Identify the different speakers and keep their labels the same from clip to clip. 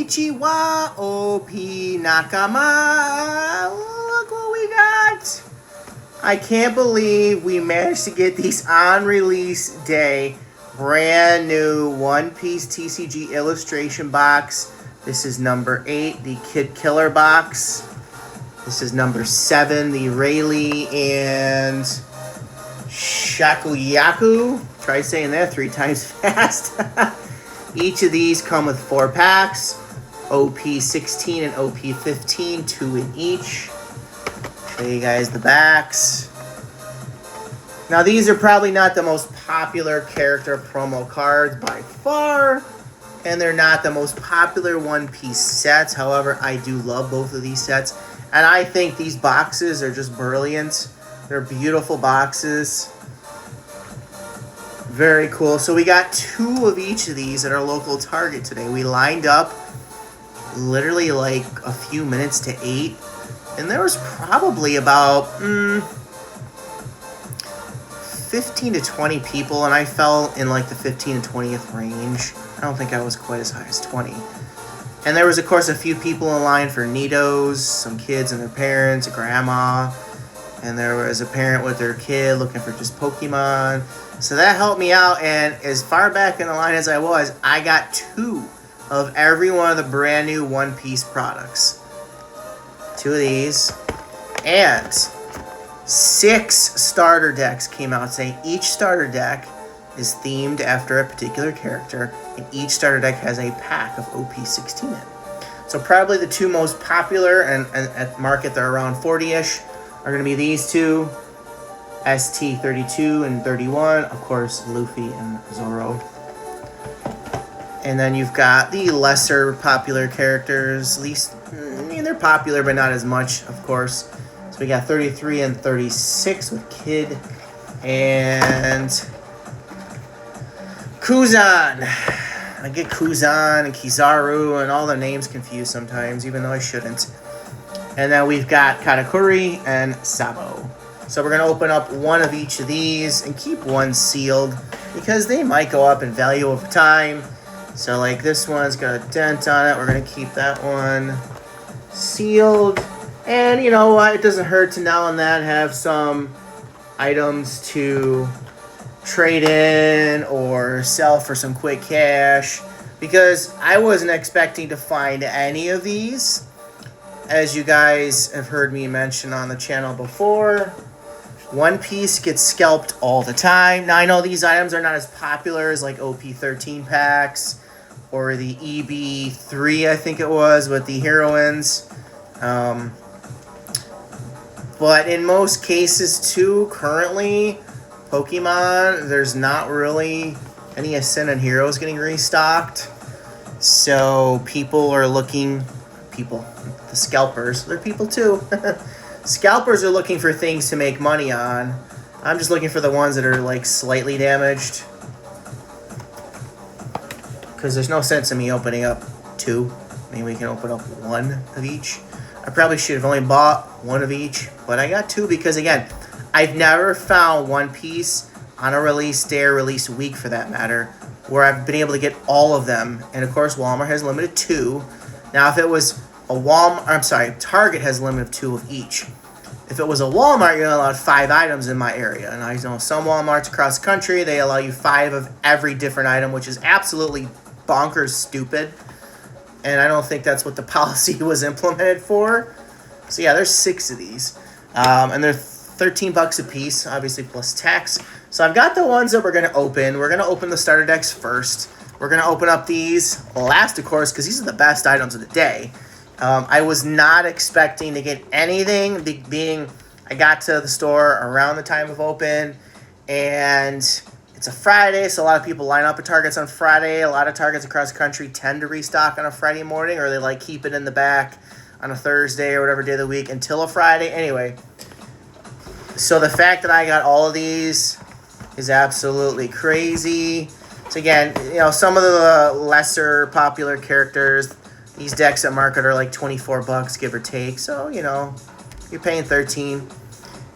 Speaker 1: Konnichiwa, OP Nakama. Look what we got. I can't believe we managed to get these on release day. Brand new One Piece TCG illustration box. This is number 8, the Kid Killer box. This is number 7, the Rayleigh and Shakuyaku. Try saying that 3 times fast. Each of these come with 4 packs. OP16 and OP15, 2 in each. Show you guys the backs. Now these are probably not the most popular character promo cards by far. And they're not the most popular One Piece sets. However, I do love both of these sets. And I think these boxes are just brilliant. They're beautiful boxes. Very cool. So we got 2 of each of these at our local Target today. We lined up literally like a few minutes to 8. And there was probably about 15 to 20 people. And I fell in like the 15 to 20th range. I don't think I was quite as high as 20. And there was, of course, a few people in line for Nitos, some kids and their parents, a grandma. And there was a parent with their kid looking for just Pokemon. So that helped me out, and as far back in the line as I was, I got 2 of every one of the brand new One Piece products. 2 of these. And 6 starter decks came out saying each starter deck is themed after a particular character, and each starter deck has a pack of OP16 in it. So probably the 2 most popular, and at market they're around 40-ish, are going to be these 2. ST32 and 31, of course, Luffy and Zoro. And then you've got the lesser popular characters, at least, they're popular, but not as much, of course. So we got 33 and 36 with Kid and Kuzan. I get Kuzan and Kizaru and all the names confused sometimes, even though I shouldn't. And then we've got Katakuri and Sabo. So we're going to open up 1 of each of these and keep 1 sealed because they might go up in value over time. So like this one's got a dent on it. We're going to keep that one sealed. And you know what? It doesn't hurt to now and then have some items to trade in or sell for some quick cash. Because I wasn't expecting to find any of these. As you guys have heard me mention on the channel before, One Piece gets scalped all the time. Now, I know these items are not as popular as like OP13 packs or the EB3, I think it was, with the heroines. But in most cases, too, currently, Pokemon, there's not really any Ascendant Heroes getting restocked. So people are looking... the scalpers, they're people too. Scalpers are looking for things to make money on. I'm just looking for the ones that are like slightly damaged. Because there's no sense in me opening up 2. Maybe we can open up 1 of each. I probably should have only bought 1 of each. But I got 2 because, again, I've never found One Piece on a release day or release week, for that matter, where I've been able to get all of them. And, of course, Walmart has limited 2. Now, if it was Target has a limit of 2 of each. If it was a Walmart, you're allowed 5 items in my area. And I know some Walmarts across the country, they allow you 5 of every different item, which is absolutely bonkers stupid. And I don't think that's what the policy was implemented for. So yeah, there's 6 of these. And they're $13 a piece, obviously plus tax. So I've got the ones that we're going to open. We're going to open the starter decks first. We're going to open up these last, of course, because these are the best items of the day. I was not expecting to get anything, being I got to the store around the time of open, and it's a Friday, so a lot of people line up at Targets on Friday. A lot of Targets across the country tend to restock on a Friday morning, or they like keep it in the back on a Thursday or whatever day of the week until a Friday. Anyway, so the fact that I got all of these is absolutely crazy. So again, you know, some of the lesser popular characters, these decks at market are like $24, give or take. So, you know, you're paying $13.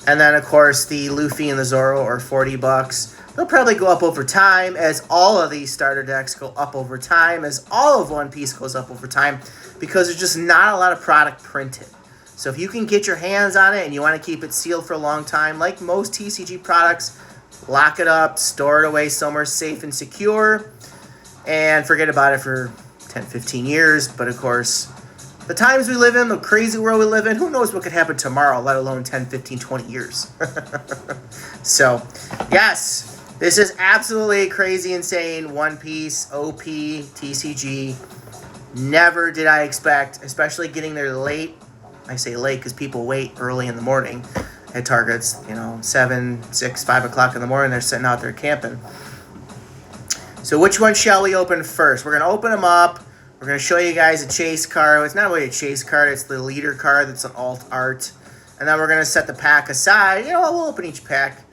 Speaker 1: And then, of course, the Luffy and the Zoro are $40. They'll probably go up over time, as all of these starter decks go up over time, as all of One Piece goes up over time, because there's just not a lot of product printed. So if you can get your hands on it and you want to keep it sealed for a long time, like most TCG products, lock it up, store it away somewhere safe and secure, and forget about it for 10, 15 years. But of course, the times we live in, the crazy world we live in, who knows what could happen tomorrow, let alone 10, 15, 20 years. So, yes, this is absolutely crazy, insane. One Piece, OP, TCG. Never did I expect, especially getting there late. I say late because people wait early in the morning at Targets, 7, 6, 5 o'clock in the morning. They're sitting out there camping. So which one shall we open first? We're going to open them up. We're going to show you guys a chase card. It's not really a chase card. It's the leader card. That's an alt art. And then we're going to set the pack aside. We'll open each pack.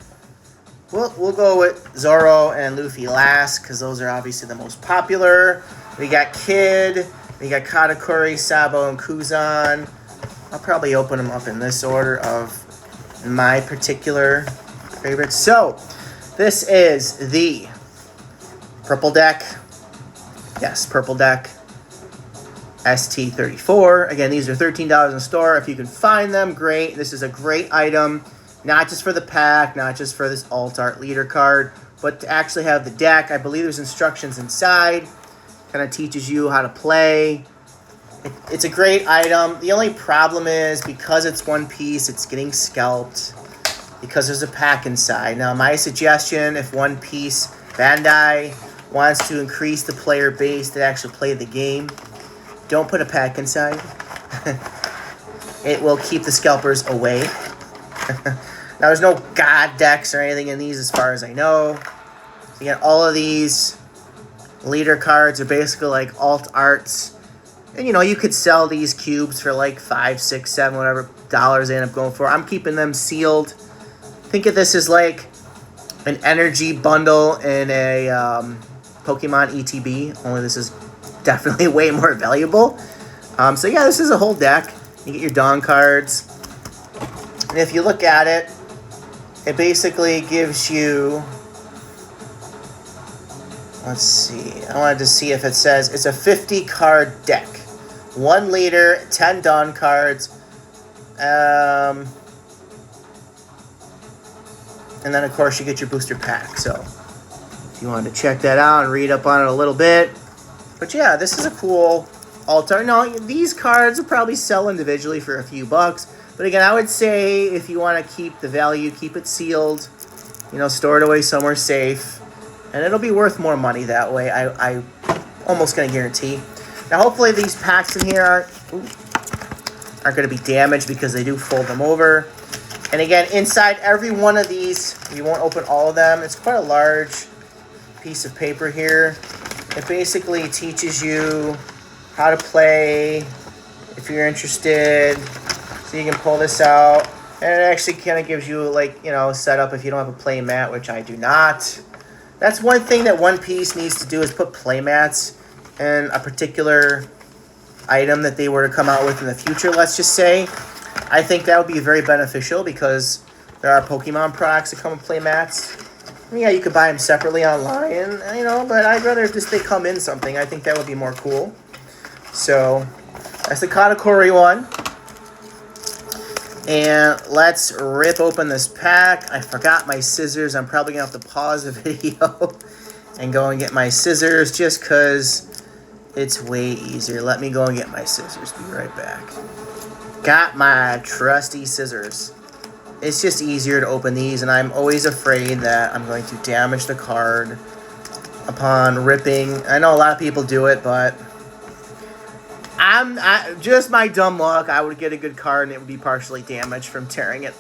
Speaker 1: We'll go with Zoro and Luffy last because those are obviously the most popular. We got Kid. We got Katakuri, Sabo, and Kuzan. I'll probably open them up in this order of my particular favorites. So, this is the purple deck. Yes, purple deck. ST34. Again, these are $13 in the store. If you can find them, great. This is a great item, not just for the pack, not just for this alt art leader card, but to actually have the deck. I believe there's instructions inside. Kind of teaches you how to play. It's a great item. The only problem is because it's One Piece, it's getting scalped because there's a pack inside. Now, my suggestion, if One Piece Bandai wants to increase the player base that actually play the game, don't put a pack inside. It will keep the scalpers away. Now, there's no god decks or anything in these as far as I know. So you got all of these leader cards are basically like alt arts. And, you could sell these cubes for like 5, 6, 7, whatever dollars they end up going for. I'm keeping them sealed. Think of this as like an energy bundle in a Pokemon ETB. Only this is definitely way more valuable. So yeah, this is a whole deck. You get your Dawn cards. And if you look at it, it basically gives you... Let's see. I wanted to see if it says it's a 50-card deck. 1 leader, 10 Dawn cards. And then, of course, you get your booster pack. So, if you wanted to check that out and read up on it a little bit. But yeah, this is a cool altar. No, these cards will probably sell individually for a few bucks. But again, I would say if you want to keep the value, keep it sealed. Store it away somewhere safe. And it'll be worth more money that way. I almost going to guarantee. Now, hopefully these packs in here aren't going to be damaged because they do fold them over. And again, inside every one of these, you won't open all of them. It's quite a large piece of paper here. It basically teaches you how to play if you're interested. So you can pull this out. And it actually kind of gives you, like, setup if you don't have a play mat, which I do not. That's one thing that One Piece needs to do is put play mats in a particular item that they were to come out with in the future, let's just say. I think that would be very beneficial because there are Pokemon products that come with play mats. Yeah, you could buy them separately online, but I'd rather just they come in something. I think that would be more cool. So, that's the Katakuri one. And let's rip open this pack. I forgot my scissors. I'm probably going to have to pause the video and go and get my scissors just because it's way easier. Let me go and get my scissors. Be right back. Got my trusty scissors. It's just easier to open these, and I'm always afraid that I'm going to damage the card upon ripping. I know a lot of people do it, but just my dumb luck. I would get a good card, and it would be partially damaged from tearing it.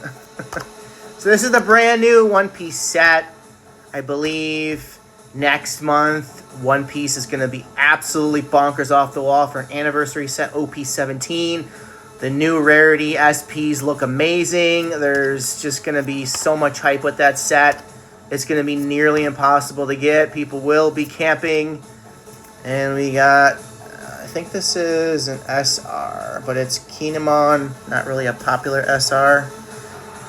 Speaker 1: So this is the brand new One Piece set. I believe next month, One Piece is going to be absolutely bonkers off the wall for an anniversary set, OP17. The new rarity SPs look amazing. There's just going to be so much hype with that set. It's going to be nearly impossible to get. People will be camping. And we got, I think this is an SR, but it's Kinemon, not really a popular SR.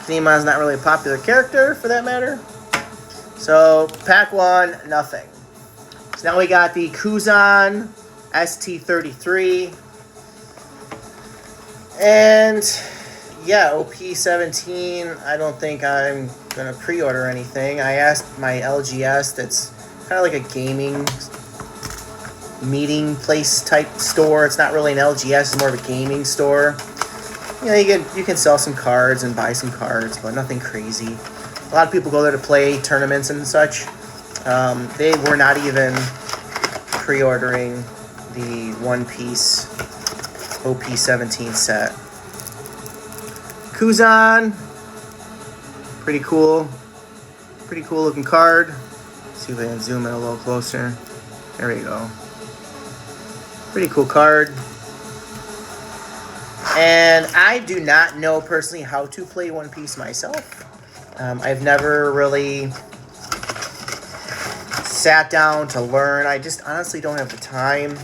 Speaker 1: Kinemon's not really a popular character, for that matter. So, pack 1, nothing. So now we got the Kuzan ST33. And, yeah, OP17, I don't think I'm going to pre-order anything. I asked my LGS, that's kind of like a gaming meeting place type store. It's not really an LGS, it's more of a gaming store. You know, you can sell some cards and buy some cards, but nothing crazy. A lot of people go there to play tournaments and such. They were not even pre-ordering the One Piece OP17 set. Kuzan, pretty cool looking card. Let's see if I can zoom in a little closer. There we go. Pretty cool card. And I do not know personally how to play One Piece myself. I've never really sat down to learn. I just honestly don't have the time.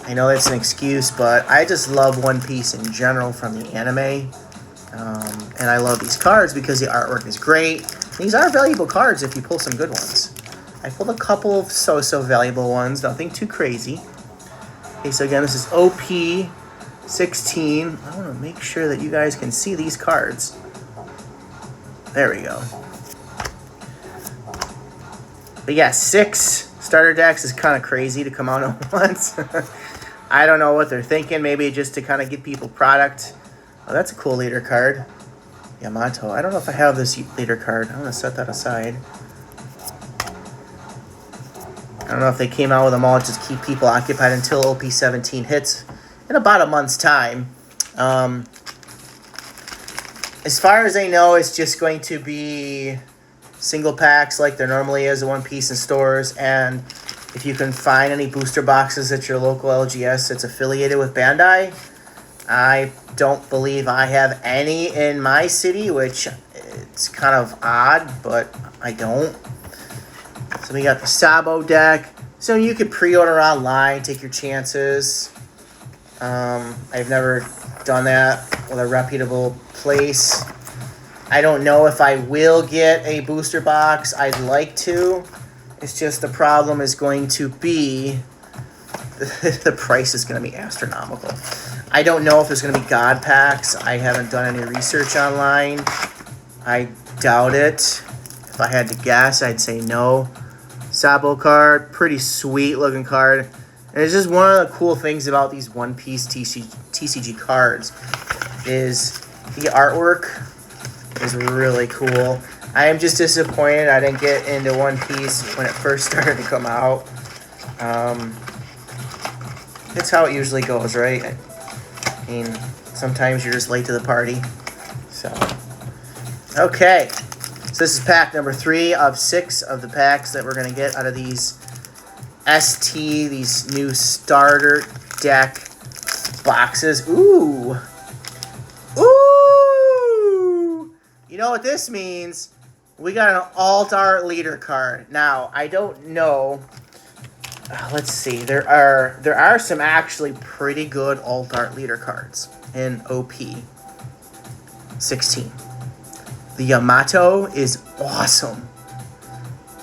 Speaker 1: I know that's an excuse, but I just love One Piece in general from the anime. And I love these cards because the artwork is great. These are valuable cards if you pull some good ones. I pulled a couple of so-so valuable ones, nothing too crazy. Okay, so again, this is OP16. I want to make sure that you guys can see these cards. There we go. But yeah, 6 starter decks is kind of crazy to come out at once. I don't know what they're thinking. Maybe just to kind of give people product. Oh, that's a cool leader card. Yamato. I don't know if I have this leader card. I'm going to set that aside. I don't know if they came out with them all to just keep people occupied until OP17 hits in about a month's time. As far as I know, it's just going to be single packs like there normally is in One Piece in stores. And if you can find any booster boxes at your local LGS that's affiliated with Bandai, I don't believe I have any in my city, which it's kind of odd, but I don't. So we got the Sabo deck. So you could pre-order online, take your chances. I've never done that with a reputable place. I don't know if I will get a booster box. I'd like to. It's just the problem is going to be the price is going to be astronomical. I don't know if there's going to be God packs. I haven't done any research online. I doubt it. If I had to guess, I'd say no. Sabo card, pretty sweet looking card. And it's just one of the cool things about these One Piece TCG cards is the artwork is really cool. I am just disappointed I didn't get into One Piece when it first started to come out. It's how it usually goes, right? I mean, sometimes you're just late to the party. So, okay. So this is pack number 3 of 6 of the packs that we're going to get out of these these new starter deck boxes. Ooh. Ooh. You know what this means? We got an alt art leader card. Now, I don't know. Let's see. There are some actually pretty good alt art leader cards in OP16. The Yamato is awesome.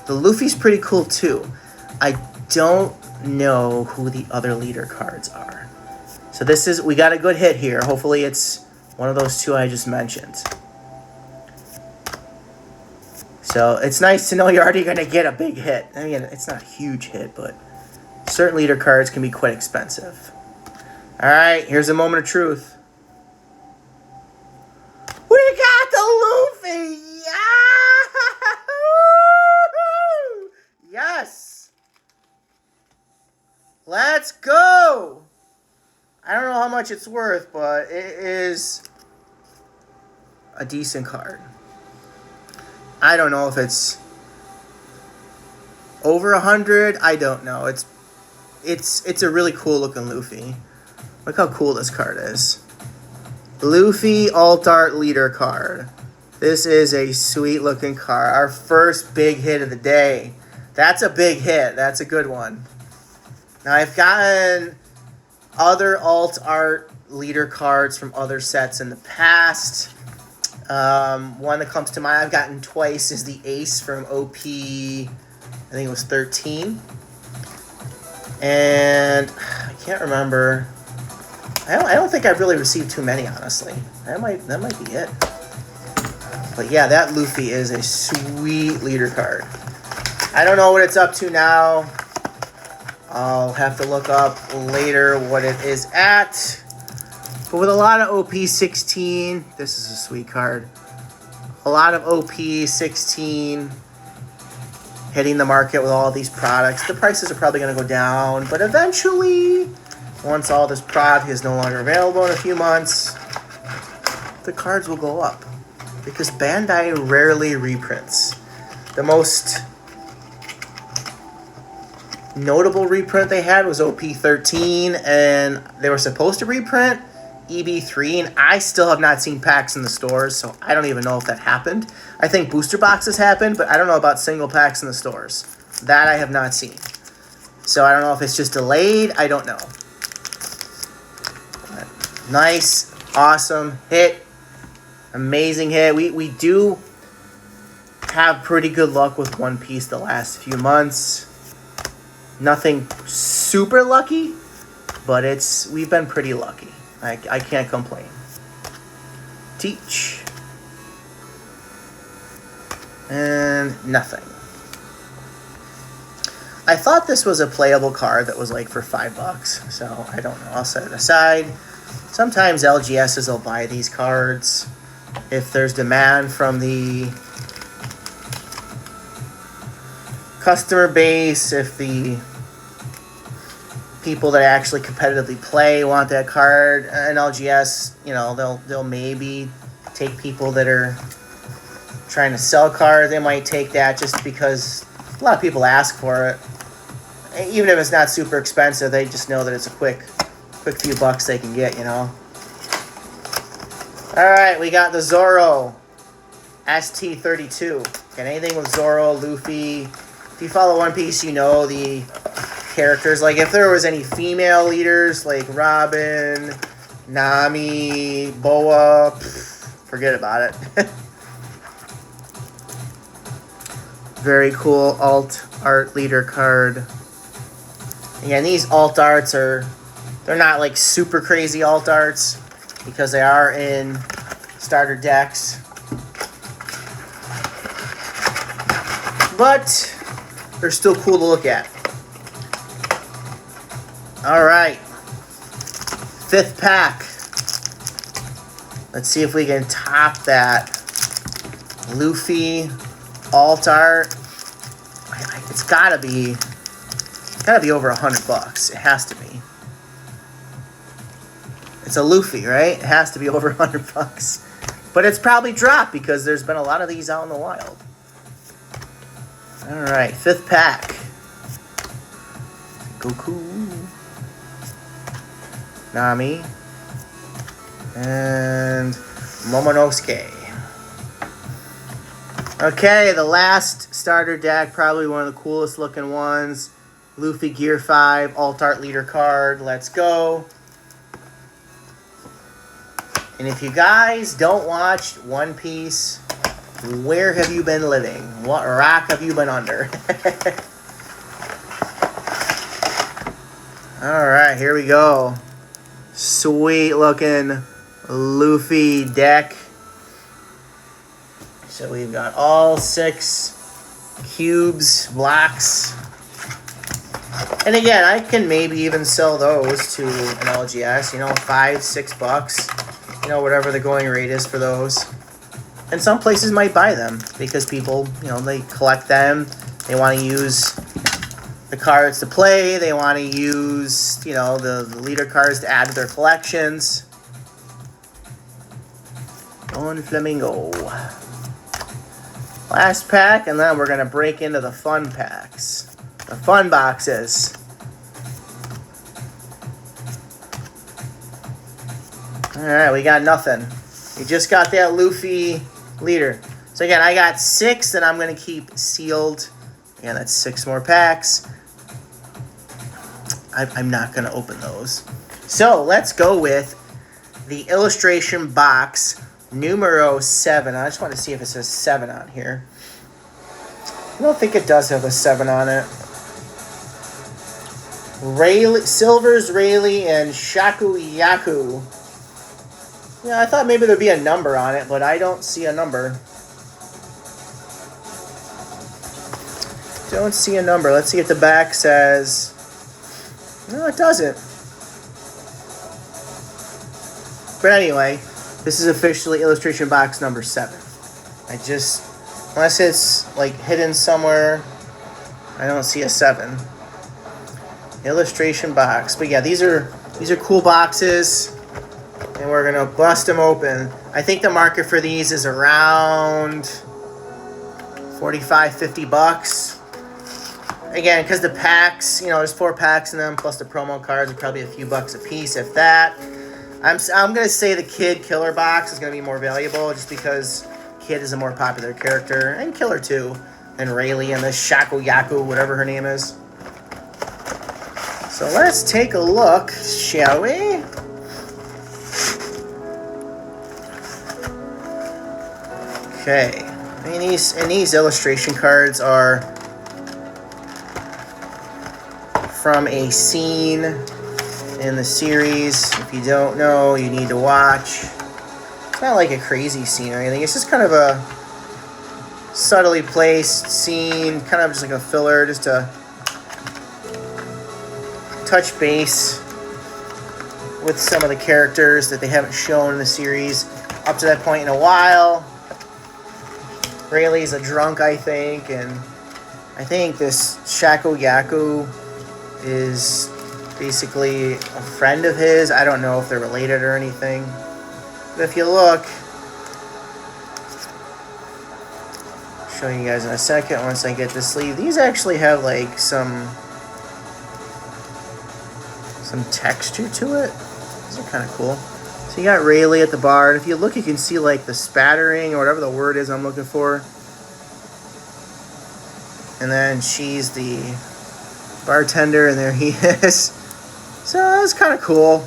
Speaker 1: The Luffy's pretty cool too. I don't know who the other leader cards are. So we got a good hit here. Hopefully it's one of those 2 I just mentioned. So it's nice to know you're already going to get a big hit. I mean, it's not a huge hit, but certain leader cards can be quite expensive. All right, here's a moment of truth. We got the Luffy! Yahoo! Yes! Let's go! I don't know how much it's worth, but it is a decent card. I don't know if it's over 100. I don't know. It's a really cool looking Luffy. Look how cool this card is. Luffy alt art leader card. This is a sweet looking card. Our first big hit of the day. That's a big hit. That's a good one. Now I've gotten other alt art leader cards from other sets in the past. One that comes to mind I've gotten twice is the Ace from OP, I think it was 13. And I can't remember. I don't think I've really received too many, honestly. That might be it. But yeah, that Luffy is a sweet leader card. I don't know what it's up to now. I'll have to look up later what it is at. But with a lot of OP16, this is a sweet card. A lot of OP16 hitting the market with all these products. The prices are probably going to go down, but eventually, once all this product is no longer available in a few months, the cards will go up. Because Bandai rarely reprints. The most notable reprint they had was OP13, and they were supposed to reprint EB3, and I still have not seen packs in the stores, so I don't even know if that happened. I think booster boxes happened, but I don't know about single packs in the stores. That I have not seen. So I don't know if it's just delayed. I don't know. Nice, awesome hit. Amazing hit. We do have pretty good luck with One Piece the last few months. Nothing super lucky, but we've been pretty lucky. I can't complain. Teach. And nothing. I thought this was a playable card that was like for $5, so I don't know. I'll set it aside. Sometimes LGSs will buy these cards if there's demand from the customer base, if the people that actually competitively play want that card. And LGS, you know, they'll maybe take people that are trying to sell cards. They might take that just because a lot of people ask for it. Even if it's not super expensive, they just know that it's a quick few bucks they can get, you know. Alright, we got the Zoro ST32. Got anything with Zoro, Luffy. If you follow One Piece, you know the characters. Like, if there was any female leaders, like Robin, Nami, Boa, forget about it. Very cool alt art leader card. Again, these alt arts they're not like super crazy alt arts because they are in starter decks. But they're still cool to look at. Alright. 5th pack. Let's see if we can top that. Luffy alt art. It's gotta be over $100. It has to be. It's a Luffy, right? It has to be over $100. But it's probably dropped because there's been a lot of these out in the wild. Alright, 5th pack. Goku. Nami. And Momonosuke. Okay, the last starter deck, probably one of the coolest looking ones. Luffy Gear 5, alt art leader card. Let's go. And if you guys don't watch One Piece, where have you been living? What rock have you been under? Alright, here we go. Sweet looking Luffy deck. So we've got all 6 cubes, blocks. And again, I can maybe even sell those to an LGS, you know, $5, $6, you know, whatever the going rate is for those. And some places might buy them because people, you know, they collect them. They want to use the cards to play. They want to use, you know, the leader cards to add to their collections. Don Flamingo. Last pack, and then we're going to break into the fun packs. The fun boxes. Alright, we got nothing. We just got that Luffy leader. So again, I got 6 that I'm going to keep sealed. Again, that's 6 more packs. I'm not going to open those. So let's go with the illustration box Numero 7. I just want to see if it says 7 on here. I don't think it does have a 7 on it. Silvers, Rayleigh, and Shaku Yaku. Yeah, I thought maybe there'd be a number on it, but I don't see a number. Don't see a number. Let's see if the back says... No, it doesn't. But anyway, this is officially illustration box number 7. Unless it's like hidden somewhere, I don't see a 7. Illustration box. But yeah, these are cool boxes, and we're gonna bust them open. I think the market for these is around 45, 50 bucks. Again, because the packs, there's 4 packs in them, plus the promo cards are probably a few bucks a piece, if that. I'm gonna say the Kid Killer box is gonna be more valuable, just because Kid is a more popular character, and Killer too, and Rayleigh and the Shaku Yaku, whatever her name is. So let's take a look, shall we? Okay, and these illustration cards are from a scene in the series. If you don't know, you need to watch. It's not like a crazy scene or anything. It's just kind of a subtly placed scene, kind of just like a filler, just to touch base with some of the characters that they haven't shown in the series up to that point in a while. Rayleigh's a drunk, I think, and I think this Shaku Yaku is basically a friend of his. I don't know if they're related or anything. But if you look, I'll show you guys in a second once I get the sleeve. These actually have like some texture to it. These are kind of cool. So you got Rayleigh at the bar, and if you look, you can see like the spattering or whatever the word is I'm looking for. And then she's the bartender, and there he is. So that's kind of cool.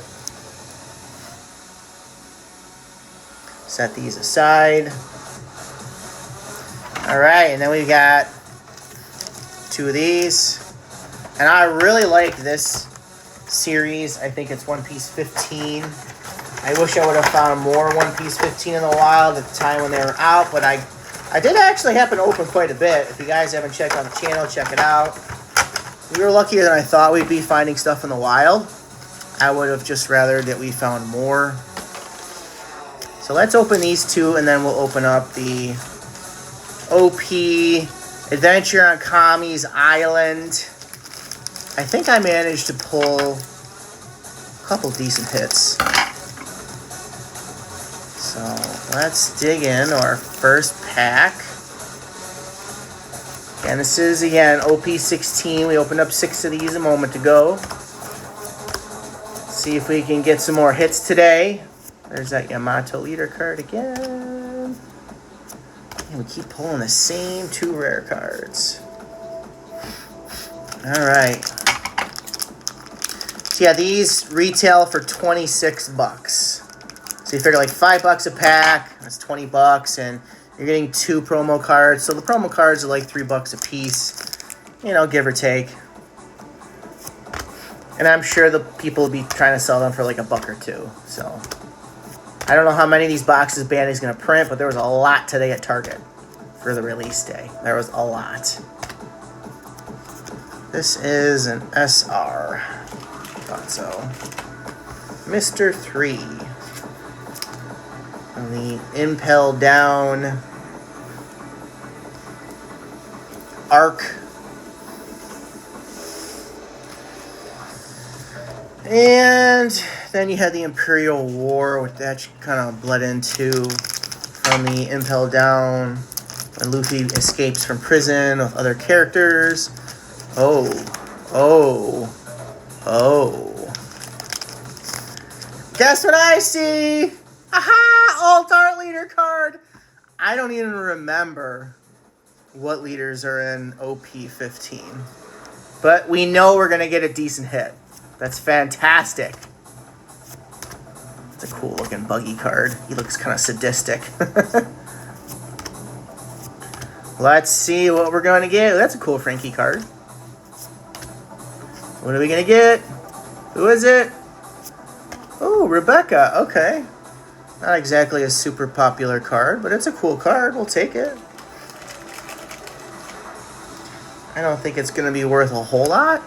Speaker 1: Set these aside. Alright, and then we've got 2 of these. And I really like this series. I think it's One Piece 15. I wish I would have found more One Piece 15 in the wild at the time when they were out, but I did actually happen to open quite a bit. If you guys haven't checked out the channel, check it out. We were luckier than I thought we'd be finding stuff in the wild. I would have just rather that we found more. So let's open these 2, and then we'll open up the OP Adventure on Kami's Island. I think I managed to pull a couple decent hits. So let's dig in our first pack. And this is, again, OP16. We opened up 6 of these a moment ago. See if we can get some more hits today. There's that Yamato leader card again. And we keep pulling the same 2 rare cards. Alright. So yeah, these retail for 26 bucks. So you figure like $5 a pack, that's 20 bucks, and you're getting 2 promo cards. So the promo cards are like $3 a piece, give or take. And I'm sure the people will be trying to sell them for like $1 or $2. So I don't know how many of these boxes Bandai's going to print, but there was a lot today at Target for the release day. There was a lot. This is an SR. Thought so. Mr. 3. And the Impel Down Arc. And then you had the Imperial War, which that kind of bled into from the Impel Down when Luffy escapes from prison with other characters. Oh. Guess what I see? Aha! Alt-Art leader card! I don't even remember what leaders are in OP15. But we know we're going to get a decent hit. That's fantastic. It's a cool looking Buggy card. He looks kind of sadistic. Let's see what we're going to get. That's a cool Frankie card. What are we going to get? Who is it? Oh, Rebecca. Okay. Not exactly a super popular card, but it's a cool card. We'll take it. I don't think it's going to be worth a whole lot.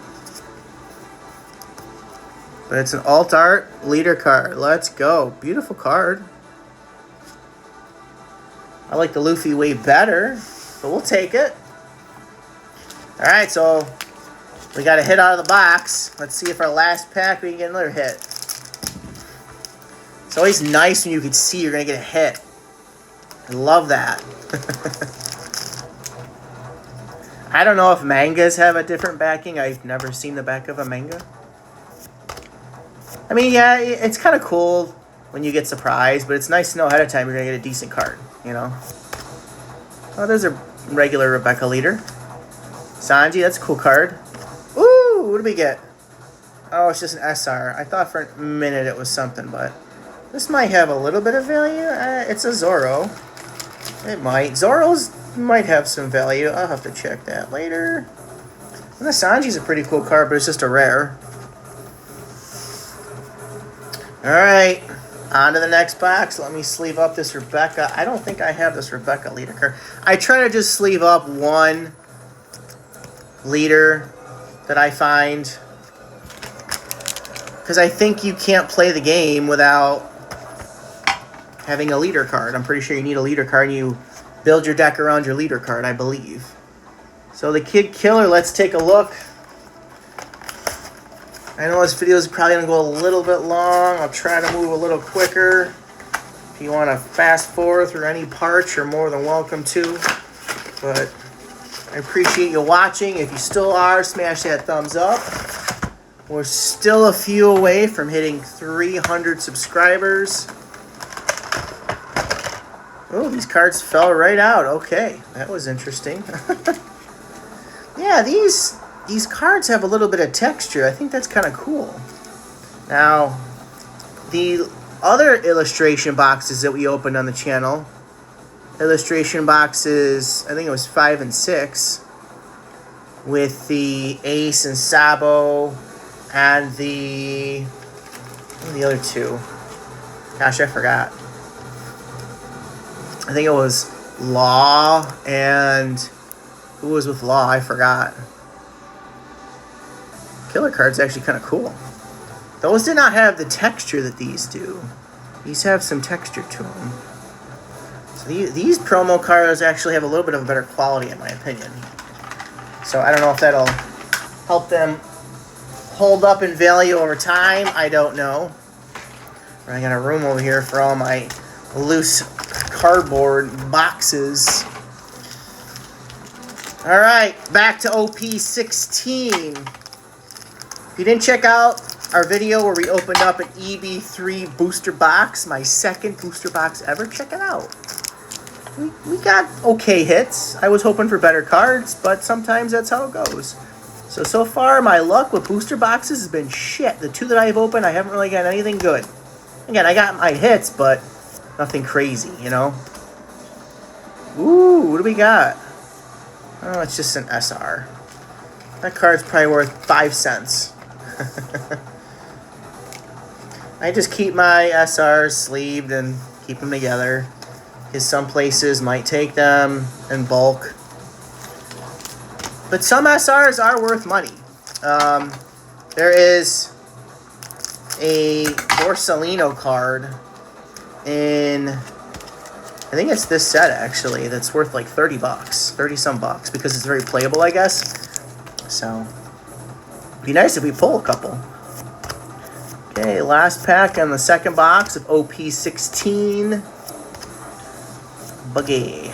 Speaker 1: But it's an alt art leader card. Let's go. Beautiful card. I like the Luffy way better, but we'll take it. Alright, so we got a hit out of the box. Let's see if our last pack we can get another hit. It's always nice when you can see you're going to get a hit. I love that. I don't know if mangas have a different backing. I've never seen the back of a manga. I mean, yeah, it's kind of cool when you get surprised, but it's nice to know ahead of time you're going to get a decent card, you know? Oh, there's a regular Rebecca leader. Sanji, that's a cool card. Ooh, what do we get? Oh, it's just an SR. I thought for a minute it was something, but this might have a little bit of value. It's a Zoro. It might. Zoro's might have some value. I'll have to check that later. And the Sanji's a pretty cool card, but it's just a rare. Alright, on to the next box. Let me sleeve up this Rebecca. I don't think I have this Rebecca leader card. I try to just sleeve up one leader that I find, because I think you can't play the game without having a leader card. I'm pretty sure you need a leader card, and you build your deck around your leader card, I believe. So the Kid Killer, let's take a look. I know this video is probably going to go a little bit long. I'll try to move a little quicker. If you want to fast forward through any parts, you're more than welcome to. But I appreciate you watching. If you still are, smash that thumbs up. We're still a few away from hitting 300 subscribers. Oh, these cards fell right out. Okay, that was interesting. Yeah, these cards have a little bit of texture. I think that's kind of cool. Now, the other illustration boxes that we opened on the channel, illustration boxes, I think it was 5 and 6, with the Ace and Sabo, and the other two. Gosh, I forgot. I think it was Law, and who was with Law? I forgot. Killer card's actually kind of cool. Those did not have the texture that these do. These have some texture to them. So these promo cards actually have a little bit of a better quality, in my opinion. So I don't know if that'll help them hold up in value over time. I don't know. I got a room over here for all my loose cardboard boxes. All right, back to OP16. If you didn't check out our video where we opened up an EB3 booster box, my second booster box ever, check it out. We got okay hits. I was hoping for better cards, but sometimes that's how it goes. So far, my luck with booster boxes has been shit. The two that I've opened, I haven't really got anything good. Again, I got my hits, but nothing crazy, you know? Ooh, what do we got? Oh, it's just an SR. That card's probably worth 5 cents. I just keep my SRs sleeved and keep them together, because some places might take them in bulk. But some SRs are worth money. There is a Borsalino card in, I think it's this set actually, that's worth like 30 bucks, 30 some bucks, because it's very playable, I guess. So, it'd be nice if we pull a couple. Okay, last pack on the second box of OP16. Buggy.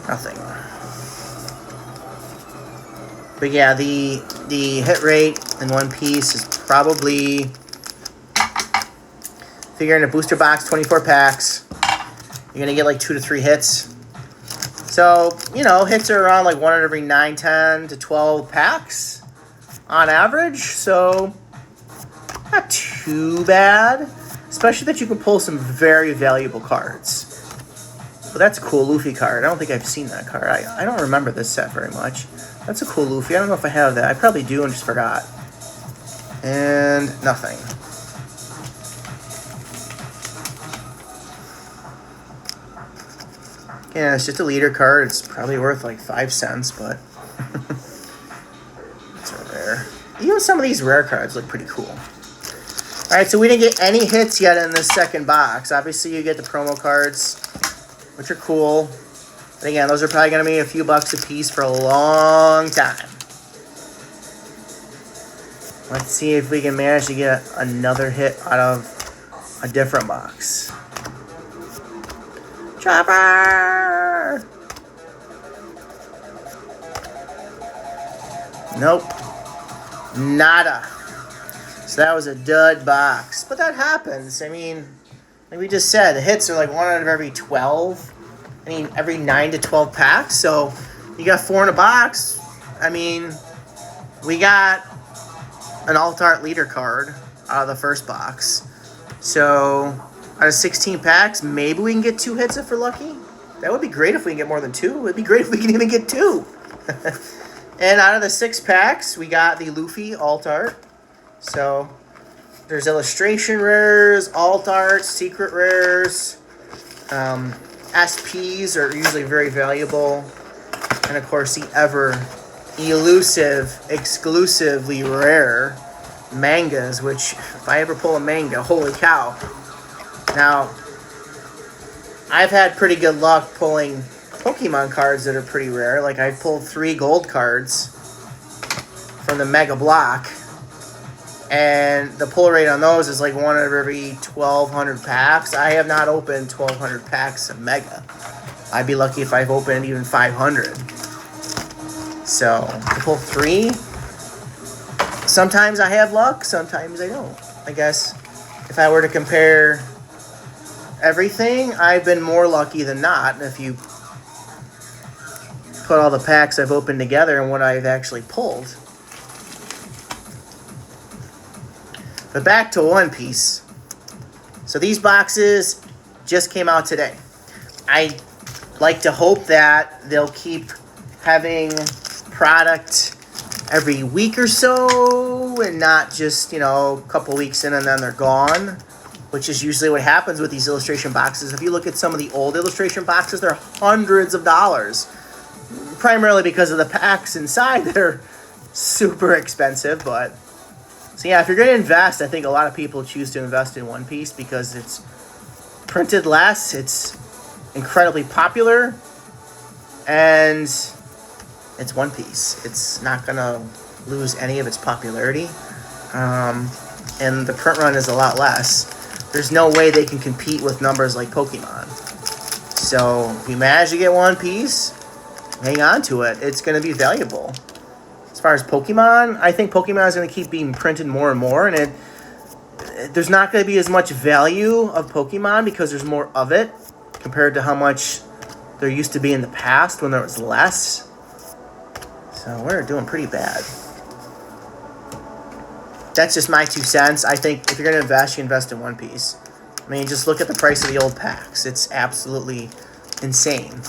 Speaker 1: Nothing. But yeah, the hit rate in One Piece is probably, figuring a booster box, 24 packs, you're gonna get like 2 to 3 hits. So, you know, hits are around like 1 out of every 9, 10 to 12 packs. on average, so not too bad. Especially that you can pull some very valuable cards. But that's a cool Luffy card. I don't think I've seen that card. I don't remember this set very much. That's a cool Luffy. I don't know if I have that. I probably do and just forgot. And nothing. Yeah, it's just a leader card. It's probably worth like 5 cents, but it's a rare. Even some of these rare cards look pretty cool. Alright, so we didn't get any hits yet in this second box. Obviously, you get the promo cards, which are cool. But again, those are probably going to be a few bucks a piece for a long time. Let's see if we can manage to get another hit out of a different box. Chopper! Nope. Nada. So that was a dud box. But that happens. I mean, like we just said, the hits are like 1 out of every 12. I mean, every 9 to 12 packs. So you got 4 in a box. I mean, we got an alt-art leader card out of the first box. So out of 16 packs, maybe we can get 2 hits if we're lucky. That would be great if we can get more than 2. It would be great if we can even get 2. And out of the 6 packs, we got the Luffy alt-art. So there's illustration rares, alt-art, exclusive rares. SPs are usually very valuable. And of course, the ever elusive, exclusively rare mangas, which if I ever pull a manga, holy cow. Now, I've had pretty good luck pulling Pokemon cards that are pretty rare. Like I pulled 3 gold cards from the Mega Block. And the pull rate on those is like 1 out of every 1,200 packs. I have not opened 1,200 packs of Mega. I'd be lucky if I've opened even 500. So, to pull 3, sometimes I have luck, sometimes I don't. I guess if I were to compare everything, I've been more lucky than not. If you put all the packs I've opened together and what I've actually pulled. But back to One Piece. So these boxes just came out today. I like to hope that they'll keep having product every week or so and not just, a couple weeks in and then they're gone, which is usually what happens with these illustration boxes. If you look at some of the old illustration boxes, they're hundreds of dollars, primarily because of the packs inside that are super expensive, but so yeah, if you're going to invest, I think a lot of people choose to invest in One Piece because it's printed less, it's incredibly popular, and it's One Piece. It's not going to lose any of its popularity, and the print run is a lot less. There's no way they can compete with numbers like Pokemon. So if you manage to get One Piece, hang on to it. It's going to be valuable. As far as Pokemon, I think Pokemon is going to keep being printed more and more, and there's not going to be as much value of Pokemon because there's more of it compared to how much there used to be in the past when there was less. So we're doing pretty bad. That's just my 2 cents. I think if you're going to invest, you invest in One Piece. I mean, just look at the price of the old packs. It's absolutely insane,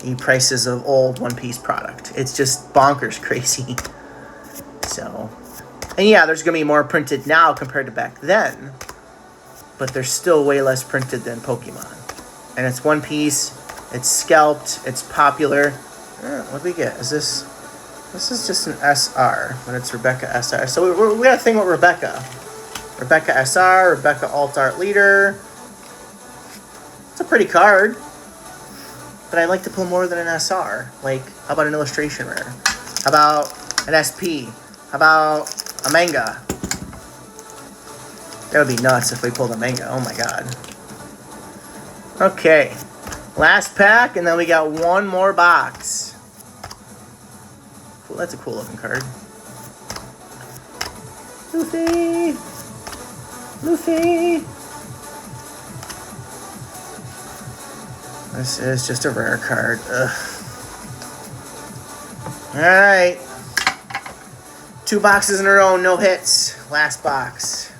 Speaker 1: the prices of old One Piece product. It's just bonkers crazy. So, and yeah, there's going to be more printed now compared to back then, but there's still way less printed than Pokemon. And it's One Piece, it's scalped, it's popular. What do we get? This is just an SR, but it's Rebecca SR. So we got a thing with Rebecca. Rebecca SR, Rebecca Alt-Art Leader. It's a pretty card, but I like to pull more than an SR. Like, how about an illustration rare? How about an SP? How about a manga? That would be nuts if we pulled a manga. Oh my god. Okay. Last pack, and then we got one more box. Cool, that's a cool looking card. Luffy! Luffy! This is just a rare card. Ugh. Alright. 2 boxes in a row, no hits. Last box.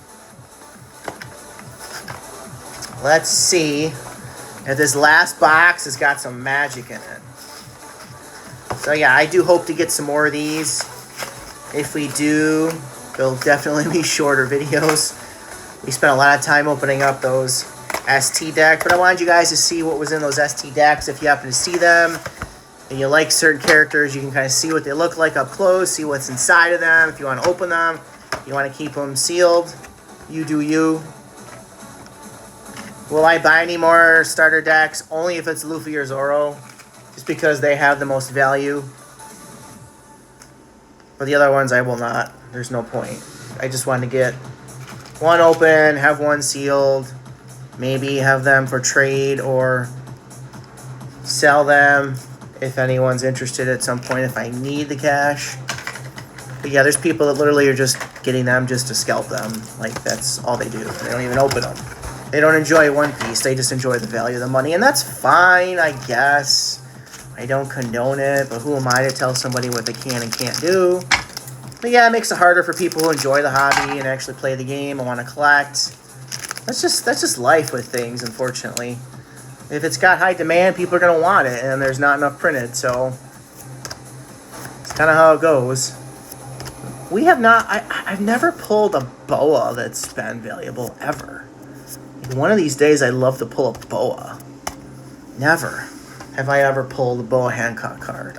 Speaker 1: Let's see if this last box has got some magic in it. So yeah, I do hope to get some more of these. If we do, they'll definitely be shorter videos. We spent a lot of time opening up those ST decks, but I wanted you guys to see what was in those ST decks. If you happen to see them and you like certain characters, you can kind of see what they look like up close, see what's inside of them. If you want to open them, you want to keep them sealed, you do you. Will I buy any more starter decks? Only if it's Luffy or Zoro, just because they have the most value. But the other ones I will not. There's no point. I just want to get one open, have one sealed, maybe have them for trade or sell them if anyone's interested at some point if I need the cash. But yeah, there's people that literally are just getting them just to scalp them. Like, that's all they do. They don't even open them. They don't enjoy One Piece. They just enjoy the value of the money. And that's fine, I guess. I don't condone it, but who am I to tell somebody what they can and can't do? But yeah, it makes it harder for people who enjoy the hobby and actually play the game and want to collect. That's just life with things, unfortunately. If it's got high demand, people are going to want it, and there's not enough printed, so it's kind of how it goes. We have not... I've never pulled a boa that's been valuable, ever. One of these days, I'd love to pull a boa. Never have I ever pulled a Boa Hancock card.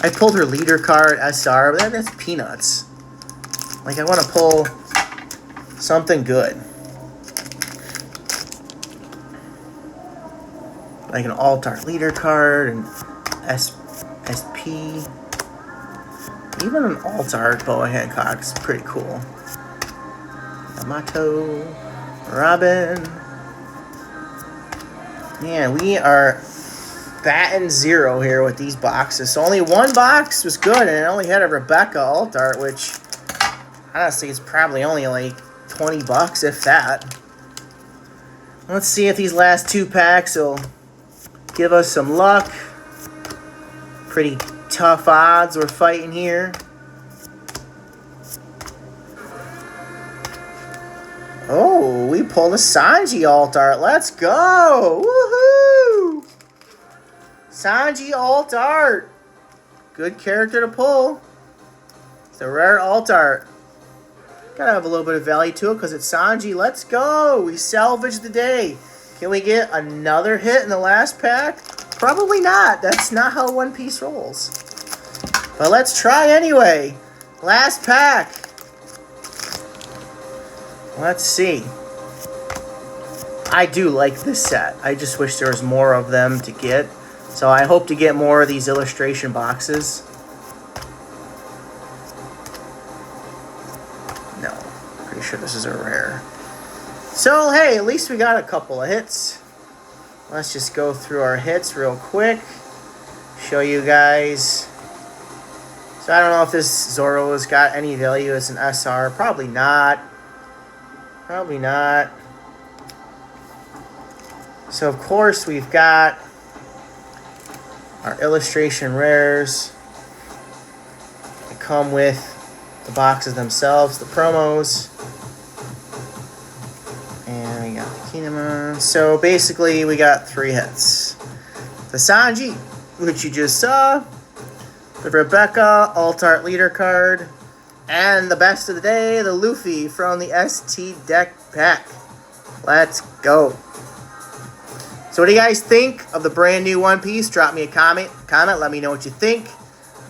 Speaker 1: I pulled her leader card, SR, but that's peanuts. Like, I want to pull something good. Like an Alt-Art leader card, and SP. Even an Alt-Art Boa Hancock is pretty cool. Yamato, Robin. Man, we are batting 0 here with these boxes. So only one box was good, and it only had a Rebecca Alt-Art, which honestly is probably only like 20 bucks, if that. Let's see if these last 2 packs will give us some luck. Pretty tough odds we're fighting here. Oh, we pulled a Sanji Alt-Art. Let's go! Woohoo! Sanji Alt-Art. Good character to pull. It's a rare Alt-Art. Gotta have a little bit of value to it because it's Sanji. Let's go! We salvaged the day. Can we get another hit in the last pack? Probably not. That's not how One Piece rolls. But let's try anyway. Last pack. Let's see. I do like this set. I just wish there was more of them to get. So I hope to get more of these illustration boxes. No. Pretty sure this is a rare. So, hey, at least we got a couple of hits. Let's just go through our hits real quick. Show you guys. So I don't know if this Zoro has got any value as an SR. Probably not. Probably not. So, of course, we've got our illustration rares that come with the boxes themselves, the promos. And we got the Kinema. So, basically, we got 3 hits. The Sanji, which you just saw. The Rebecca Alt-Art leader card. And the best of the day, the Luffy from the ST deck pack. Let's go. So what do you guys think of the brand new One Piece? Drop me a comment. Let me know what you think.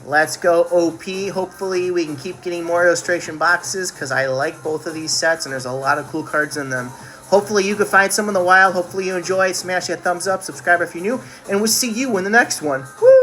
Speaker 1: Let's go OP. Hopefully we can keep getting more illustration boxes because I like both of these sets and there's a lot of cool cards in them. Hopefully you can find some in the wild. Hopefully you enjoy. Smash that thumbs up. Subscribe if you're new. And we'll see you in the next one. Woo!